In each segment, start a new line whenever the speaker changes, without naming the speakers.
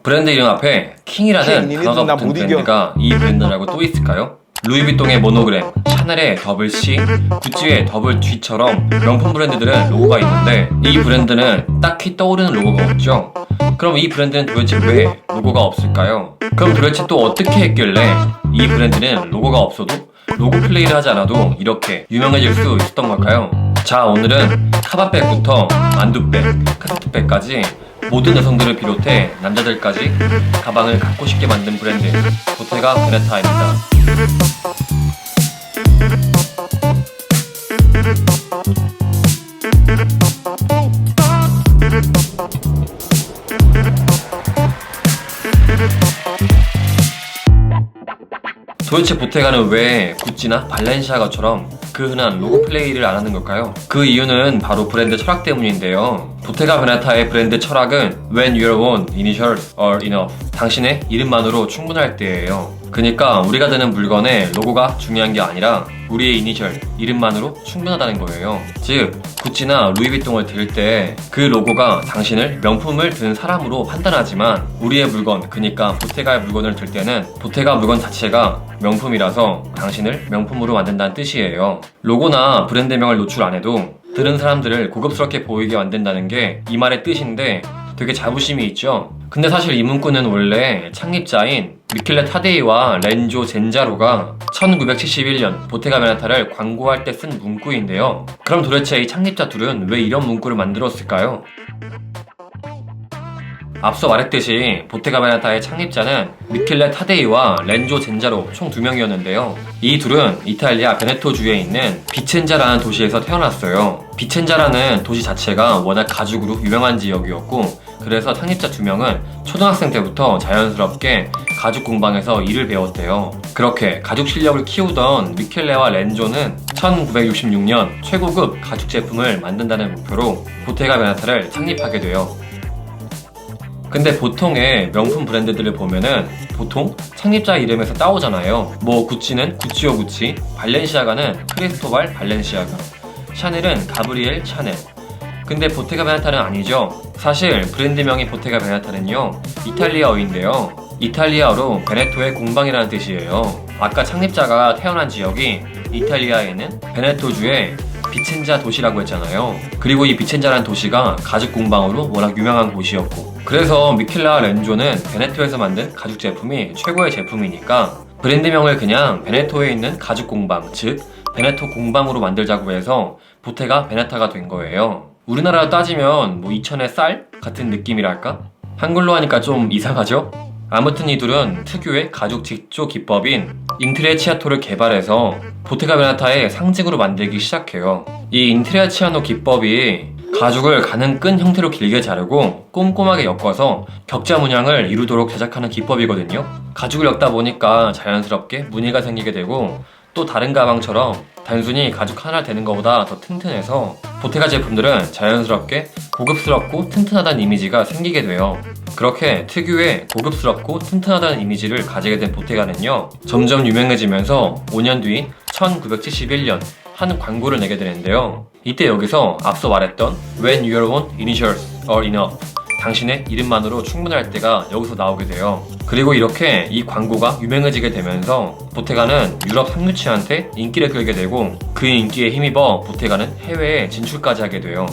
브랜드 이름 앞에 킹이라는 단어가 붙은 브랜드가 이 브랜드라고 또 있을까요? 루이비통의 모노그램, 샤넬의 더블 C, 구찌의 더블 G처럼 명품 브랜드들은 로고가 있는데 이 브랜드는 딱히 떠오르는 로고가 없죠? 그럼 이 브랜드는 도대체 왜 로고가 없을까요? 그럼 도대체 또 어떻게 했길래 이 브랜드는 로고가 없어도 로고 플레이를 하지 않아도 이렇게 유명해질 수 있었던 걸까요? 자, 오늘은 카바백부터 만두백, 카세트백까지 모든 여성들을 비롯해 남자들까지 가방을 갖고 싶게 만든 브랜드 보테가 베네타입니다. 도대체 보테가는 왜 구찌나 발렌시아가처럼 그 흔한 로고 플레이를 안 하는 걸까요? 그 이유는 바로 브랜드 철학 때문인데요. 보테가 베네타의 브랜드 철학은 When your own initials are enough, 당신의 이름만으로 충분할 때예요. 그러니까 우리가 드는 물건의 로고가 중요한 게 아니라 우리의 이니셜, 이름만으로 충분하다는 거예요. 즉, 구찌나 루이비통을 들 때 그 로고가 당신을 명품을 든 사람으로 판단하지만 우리의 물건, 그러니까 보테가의 물건을 들 때는 보테가 물건 자체가 명품이라서 당신을 명품으로 만든다는 뜻이에요. 로고나 브랜드명을 노출 안 해도 들은 사람들을 고급스럽게 보이게 만든다는 게 이 말의 뜻인데 되게 자부심이 있죠? 근데 사실 이 문구는 원래 창립자인 미켈레 타데이와 렌조 젠자로가 1971년 보테가 베네타를 광고할 때 쓴 문구인데요. 그럼 도대체 이 창립자 둘은 왜 이런 문구를 만들었을까요? 앞서 말했듯이 보테가 베네타의 창립자는 미켈레 타데이와 렌조 젠자로 총 2명이었는데요. 이 둘은 이탈리아 베네토주에 있는 비첸자라는 도시에서 태어났어요. 비첸자라는 도시 자체가 워낙 가죽으로 유명한 지역이었고 그래서 창립자 2명은 초등학생 때부터 자연스럽게 가죽 공방에서 일을 배웠대요. 그렇게 가죽 실력을 키우던 미켈레와 렌조는 1966년 최고급 가죽 제품을 만든다는 목표로 보테가 베네타를 창립하게 돼요. 근데 보통의 명품 브랜드들을 보면은 보통 창립자 이름에서 따오잖아요. 뭐 구찌는 구찌오 구찌, 발렌시아가는 크리스토발 발렌시아가, 샤넬은 가브리엘 샤넬. 근데 보테가 베네타는 아니죠. 사실 브랜드명이 보테가 베네타는요, 이탈리아어인데요. 이탈리아어로 베네토의 공방이라는 뜻이에요. 아까 창립자가 태어난 지역이 이탈리아에 있는 베네토주의 비첸자 도시라고 했잖아요. 그리고 이 비첸자라는 도시가 가죽 공방으로 워낙 유명한 곳이었고 그래서 미켈레와 렌조는 베네토에서 만든 가죽 제품이 최고의 제품이니까 브랜드명을 그냥 베네토에 있는 가죽 공방, 즉 베네토 공방으로 만들자고 해서 보테가 베네타가 된 거예요. 우리나라로 따지면 뭐 이천의 쌀 같은 느낌이랄까? 한글로 하니까 좀 이상하죠? 아무튼 이 둘은 특유의 가죽 직조 기법인 인트레치아토를 개발해서 보테가 베네타의 상징으로 만들기 시작해요. 이 인트레치아노 기법이 가죽을 가는 끈 형태로 길게 자르고 꼼꼼하게 엮어서 격자 문양을 이루도록 제작하는 기법이거든요. 가죽을 엮다 보니까 자연스럽게 무늬가 생기게 되고 또 다른 가방처럼 단순히 가죽 하나 되는 것보다 더 튼튼해서 보테가 제품들은 자연스럽게 고급스럽고 튼튼하다는 이미지가 생기게 돼요. 그렇게 특유의 고급스럽고 튼튼하다는 이미지를 가지게 된 보테가는요, 점점 유명해지면서 5년 뒤인 1971년 한 광고를 내게 되는데요. 이때 여기서 앞서 말했던 When your own initials are enough, 당신의 이름만으로 충분할 때가 여기서 나오게 돼요. 그리고 이렇게 이 광고가 유명해지게 되면서 보테가는 유럽 상류층한테 인기를 끌게 되고 그 인기에 힘입어 보테가는 해외에 진출까지 하게 돼요.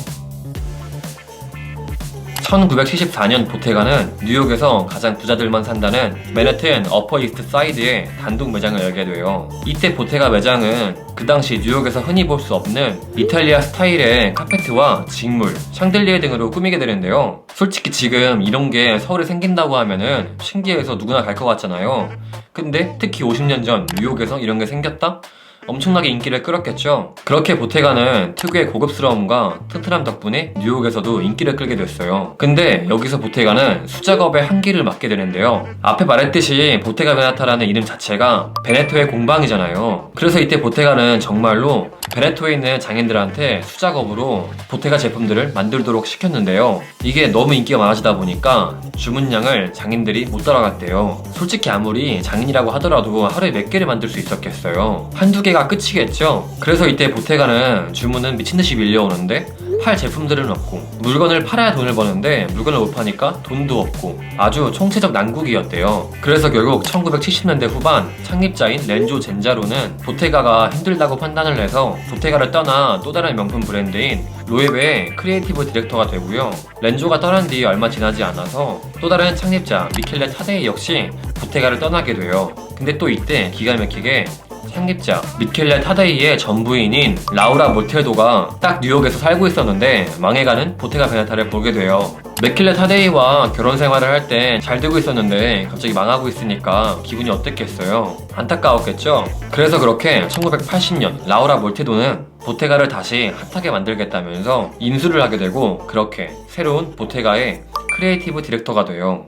1974년 보테가는 뉴욕에서 가장 부자들만 산다는 맨해튼 어퍼 이스트 사이드에 단독 매장을 열게 돼요. 이때 보테가 매장은 그 당시 뉴욕에서 흔히 볼 수 없는 이탈리아 스타일의 카페트와 직물, 샹들리에 등으로 꾸미게 되는데요. 솔직히 지금 이런 게 서울에 생긴다고 하면은 신기해서 누구나 갈 것 같잖아요. 근데 특히 50년 전 뉴욕에서 이런 게 생겼다? 엄청나게 인기를 끌었겠죠. 그렇게 보테가는 특유의 고급스러움과 튼튼함 덕분에 뉴욕에서도 인기를 끌게 됐어요. 근데 여기서 보테가는 수작업의 한계를 맞게 되는데요. 앞에 말했듯이 보테가 베네타라는 이름 자체가 베네토의 공방이잖아요. 그래서 이때 보테가는 정말로 베네토에 있는 장인들한테 수작업으로 보테가 제품들을 만들도록 시켰는데요. 이게 너무 인기가 많아지다 보니까 주문량을 장인들이 못 따라갔대요. 솔직히 아무리 장인이라고 하더라도 하루에 몇 개를 만들 수 있었겠어요. 한두 개가 끝이겠죠. 그래서 이때 보테가는 주문은 미친듯이 밀려오는데 팔 제품들은 없고, 물건을 팔아야 돈을 버는데 물건을 못 파니까 돈도 없고, 아주 총체적 난국이었대요. 그래서 결국 1970년대 후반 창립자인 렌조 젠자로는 보테가가 힘들다고 판단을 해서 보테가를 떠나 또 다른 명품 브랜드인 로에베의 크리에이티브 디렉터가 되고요. 렌조가 떠난 뒤 얼마 지나지 않아서 또 다른 창립자 미켈레 타데이 역시 보테가를 떠나게 돼요. 근데 또 이때 기가 막히게 창립자 미켈레 타데이의 전부인인 라우라 모테도가 딱 뉴욕에서 살고 있었는데 망해가는 보테가 베네타를 보게 돼요. 미켈레 타데이와 결혼 생활을 할 때 잘 되고 있었는데 갑자기 망하고 있으니까 기분이 어땠겠어요? 안타까웠겠죠? 그래서 그렇게 1980년 라우라 몰테도는 보테가를 다시 핫하게 만들겠다면서 인수를 하게 되고, 그렇게 새로운 보테가의 크리에이티브 디렉터가 돼요.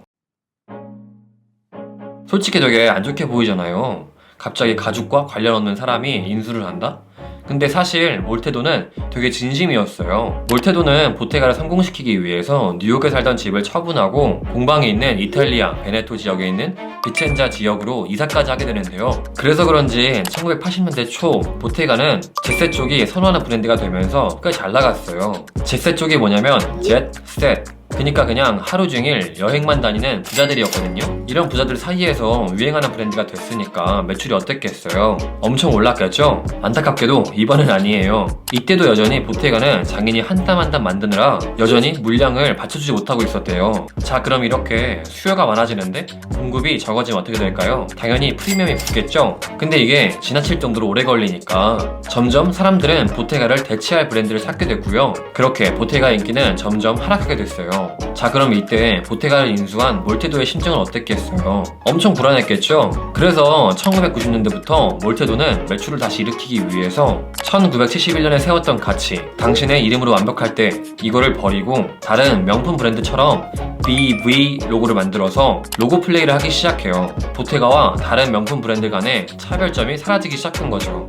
솔직히 되게 안 좋게 보이잖아요. 갑자기 가죽과 관련 없는 사람이 인수를 한다? 근데 사실 몰테도는 되게 진심이었어요. 몰테도는 보테가를 성공시키기 위해서 뉴욕에 살던 집을 처분하고 공방이 있는 이탈리아 베네토 지역에 있는 비첸자 지역으로 이사까지 하게 되는데요. 그래서 그런지 1980년대 초 보테가는 제세 쪽이 선호하는 브랜드가 되면서 꽤 잘 나갔어요. 제세 쪽이 뭐냐면 젯, 셋, 그러니까 그냥 하루 종일 여행만 다니는 부자들이었거든요. 이런 부자들 사이에서 유행하는 브랜드가 됐으니까 매출이 어땠겠어요? 엄청 올랐겠죠? 안타깝게도 이번은 아니에요. 이때도 여전히 보테가는 장인이 한 땀 한 땀 만드느라 여전히 물량을 받쳐주지 못하고 있었대요. 자, 그럼 이렇게 수요가 많아지는데 공급이 적어지면 어떻게 될까요? 당연히 프리미엄이 붙겠죠? 근데 이게 지나칠 정도로 오래 걸리니까 점점 사람들은 보테가를 대체할 브랜드를 찾게 됐고요. 그렇게 보테가 인기는 점점 하락하게 됐어요. 자, 그럼 이때 보테가를 인수한 몰테도의 심정은 어땠겠어요? 엄청 불안했겠죠? 그래서 1990년대부터 몰테도는 매출을 다시 일으키기 위해서 1971년에 세웠던 가치, 당신의 이름으로 완벽할 때 이거를 버리고 다른 명품 브랜드처럼 BV 로고를 만들어서 로고 플레이를 하기 시작해요. 보테가와 다른 명품 브랜드 간의 차별점이 사라지기 시작한 거죠.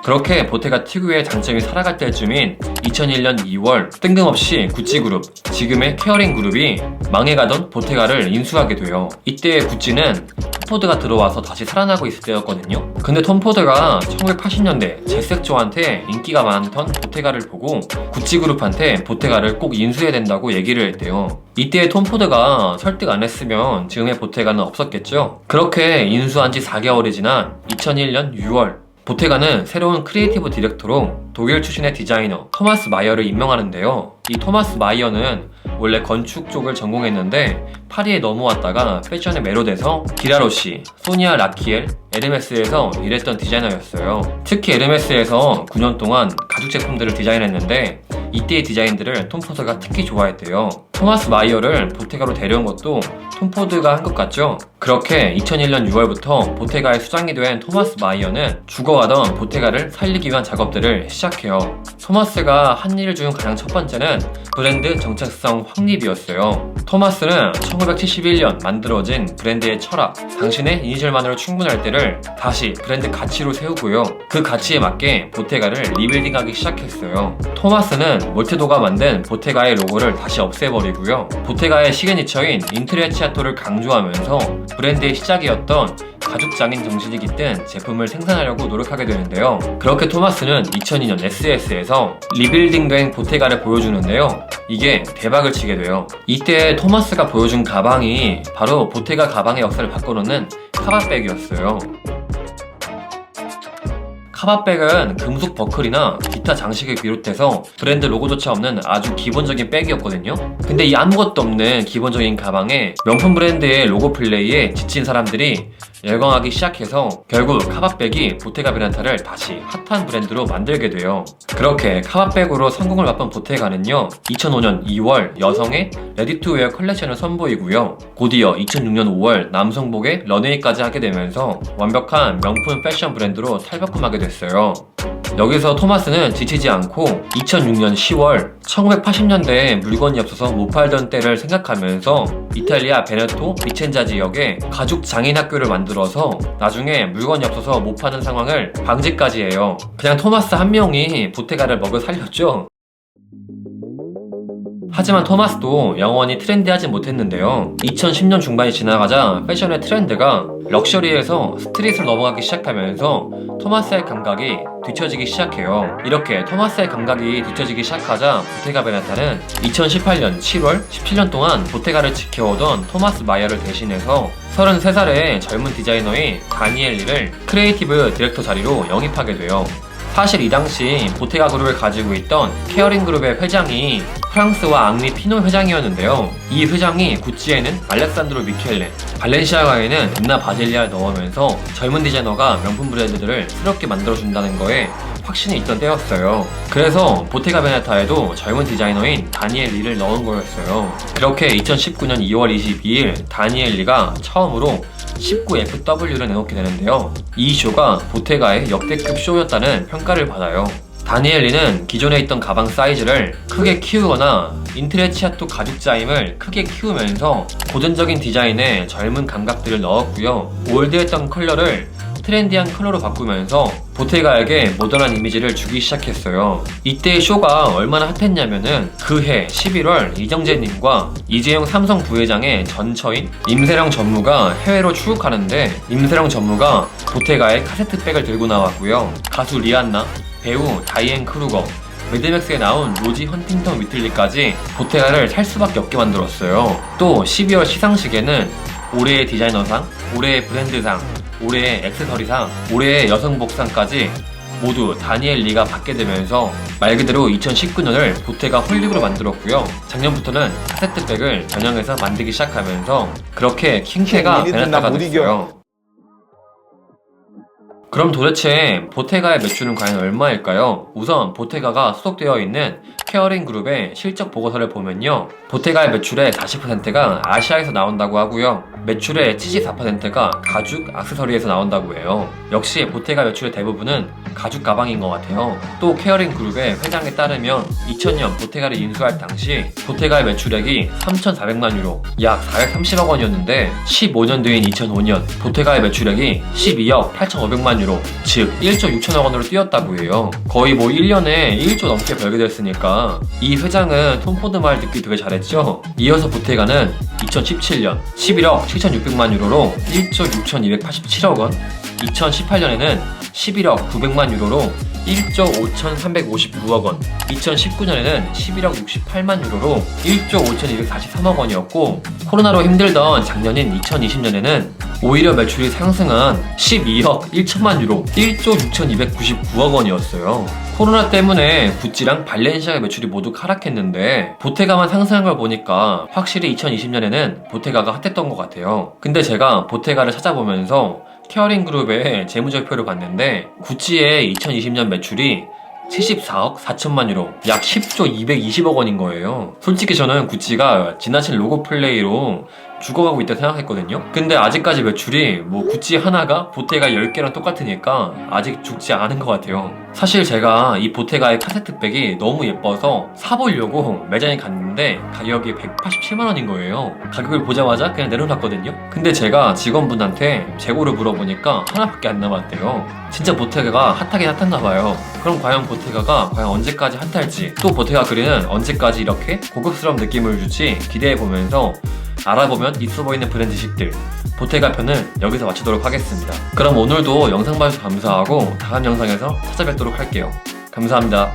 그렇게 보테가 특유의 장점이 살아갈 때쯤인 2001년 2월 뜬금없이 구찌그룹, 지금의 케어링 그룹이 망해가던 보테가를 인수하게 돼요. 이때 구찌는 톰포드가 들어와서 다시 살아나고 있을 때였거든요. 근데 톰포드가 1980년대 제색조한테 인기가 많던 보테가를 보고 구찌그룹한테 보테가를 꼭 인수해야 된다고 얘기를 했대요. 이때 톰포드가 설득 안 했으면 지금의 보테가는 없었겠죠. 그렇게 인수한 지 4개월이 지난 2001년 6월 보테가는 새로운 크리에이티브 디렉터로 독일 출신의 디자이너 토마스 마이어를 임명하는데요. 이 토마스 마이어는 원래 건축 쪽을 전공했는데 파리에 넘어왔다가 패션에 매료돼서 기라로시, 소니아 라키엘, 에르메스에서 일했던 디자이너였어요. 특히 에르메스에서 9년 동안 가죽 제품들을 디자인했는데 이때의 디자인들을 톰포드가 특히 좋아했대요. 토마스 마이어를 보테가로 데려온 것도 톰포드가 한 것 같죠? 그렇게 2001년 6월부터 보테가의 수장이 된 토마스 마이어는 죽어가던 보테가를 살리기 위한 작업들을 시작해요. 토마스가 한 일 중 가장 첫 번째는 브랜드 정체성 확립이었어요. 토마스는 1971년 만들어진 브랜드의 철학, 당신의 이니셜만으로 충분할 때를 다시 브랜드 가치로 세우고요. 그 가치에 맞게 보테가를 리빌딩하기 시작했어요. 토마스는 몰테도가 만든 보테가의 로고를 다시 없애버리고요. 보테가의 시그니처인 인트레치아토를 강조하면서 브랜드의 시작이었던 가죽장인 정신이 깃든 제품을 생산하려고 노력하게 되는데요. 그렇게 토마스는 2002년 SS에서 리빌딩된 보테가를 보여주는데요. 이게 대박을 치게 돼요. 이때 토마스가 보여준 가방이 바로 보테가 가방의 역사를 바꿔놓는 카바백이었어요. 카바백은 금속 버클이나 기타 장식을 비롯해서 브랜드 로고조차 없는 아주 기본적인 백이었거든요. 근데 이 아무것도 없는 기본적인 가방에 명품 브랜드의 로고 플레이에 지친 사람들이 열광하기 시작해서 결국 카바백이 보테가 베네타를 다시 핫한 브랜드로 만들게 돼요. 그렇게 카바백으로 성공을 맛본 보테가는요, 2005년 2월 여성의 레디투웨어 컬렉션을 선보이고요. 곧이어 2006년 5월 남성복의 런웨이까지 하게 되면서 완벽한 명품 패션 브랜드로 탈바꿈하게 됐어요. 여기서 토마스는 지치지 않고 2006년 10월 1980년대에 물건이 없어서 못 팔던 때를 생각하면서 이탈리아 베네토 비첸자 지역에 가죽 장인 학교를 만들어서 나중에 물건이 없어서 못 파는 상황을 방지까지 해요. 그냥 토마스 한 명이 보테가를 먹여 살렸죠. 하지만 토마스도 영원히 트렌디하지 못했는데요. 2010년 중반이 지나가자 패션의 트렌드가 럭셔리에서 스트릿을 넘어가기 시작하면서 토마스의 감각이 뒤처지기 시작해요. 이렇게 토마스의 감각이 뒤처지기 시작하자 보테가 베네타는 2018년 7월 17년 동안 보테가를 지켜오던 토마스 마이어를 대신해서 33살의 젊은 디자이너인 다니엘 리를 크리에이티브 디렉터 자리로 영입하게 돼요. 사실 이 당시 보테가 그룹을 가지고 있던 케어링 그룹의 회장이 프랑스와 앙리 피노 회장이었는데요. 이 회장이 구찌에는 알렉산드로 미켈레, 발렌시아가에는 엠나 바질리아를 넣으면서 젊은 디자이너가 명품 브랜드들을 새롭게 만들어준다는 거에 확신이 있던 때였어요. 그래서 보테가 베네타에도 젊은 디자이너인 다니엘 리를 넣은 거였어요. 그렇게 2019년 2월 22일 다니엘 리가 처음으로 19FW를 내놓게 되는데요. 이 쇼가 보테가의 역대급 쇼였다는 평가를 받아요. 다니엘 리는 기존에 있던 가방 사이즈를 크게 키우거나 인트레치아토 가죽 자임을 크게 키우면서 고전적인 디자인에 젊은 감각들을 넣었고요. 올드했던 컬러를 트렌디한 컬러로 바꾸면서 보테가에게 모던한 이미지를 주기 시작했어요. 이때의 쇼가 얼마나 핫했냐면은 그해 11월 이정재님과 이재용 삼성 부회장의 전처인 임세령 전무가 해외로 출국하는데 임세령 전무가 보테가의 카세트백을 들고 나왔고요. 가수 리안나, 배우 다이앤 크루거, 매드맥스에 나온 로지 헌팅턴 위틀리까지 보테가를 살 수밖에 없게 만들었어요. 또 12월 시상식에는 올해의 디자이너상, 올해의 브랜드상, 올해의 액세서리상, 올해의 여성복상까지 모두 다니엘 리가 받게 되면서 말 그대로 2019년을 보테가 홀릭으로 만들었고요. 작년부터는 카세트백을 전형해서 만들기 시작하면서 그렇게 킹케가 베네타가 됐어요. 그럼 도대체 보테가의 매출은 과연 얼마일까요? 우선 보테가가 소속되어 있는 케어링 그룹의 실적 보고서를 보면요. 보테가의 매출의 40%가 아시아에서 나온다고 하고요. 매출의 74%가 가죽, 액세서리에서 나온다고 해요. 역시 보테가 매출의 대부분은 가죽 가방인 것 같아요. 또 케어링 그룹의 회장에 따르면 2000년 보테가를 인수할 당시 보테가의 매출액이 3,400만 유로, 약 430억 원이었는데 15년도인 2005년 보테가의 매출액이 12억 8,500만 유로, 즉 1조 6천억 원으로 뛰었다고 해요. 거의 뭐 1년에 1조 넘게 벌게 됐으니까 이 회장은 톰 포드 말 듣기 되게 잘했죠? 이어서 보테가는 2017년 11억 7,600만 유로로 1조 6,287억 원, 2018년에는 11억 900만 유로로 1조 5,359억 원, 2019년에는 11억 68만 유로로 1조 5,243억 원이었고 코로나로 힘들던 작년인 2020년에는 오히려 매출이 상승한 12억 1천만 유로, 1조 6,299억 원이었어요. 코로나 때문에 구찌랑 발렌시아가 매출이 모두 하락했는데 보테가만 상승한 걸 보니까 확실히 2020년에는 보테가가 핫했던 것 같아요. 근데 제가 보테가를 찾아보면서 케어링 그룹의 재무제표를 봤는데 구찌의 2020년 매출이 74억 4천만 유로, 약 10조 220억 원인 거예요. 솔직히 저는 구찌가 지나친 로고 플레이로 죽어가고 있다 생각했거든요. 근데 아직까지 매출이 뭐 구찌 하나가 보테가 10개랑 똑같으니까 아직 죽지 않은 것 같아요. 사실 제가 이 보테가의 카세트백이 너무 예뻐서 사보려고 매장에 갔는데 가격이 187만 원인 거예요. 가격을 보자마자 그냥 내려놨거든요. 근데 제가 직원분한테 재고를 물어보니까 하나밖에 안 남았대요. 진짜 보테가가 핫하긴 핫한가 봐요. 그럼 과연 보테가가 과연 언제까지 핫할지, 또 보테가 그리는 언제까지 이렇게 고급스러운 느낌을 줄지 기대해보면서 알아보면 있어 보이는 브랜드식들 보테가 편은 여기서 마치도록 하겠습니다. 그럼 오늘도 영상 봐주셔서 감사하고 다음 영상에서 찾아뵙도록 할게요. 감사합니다.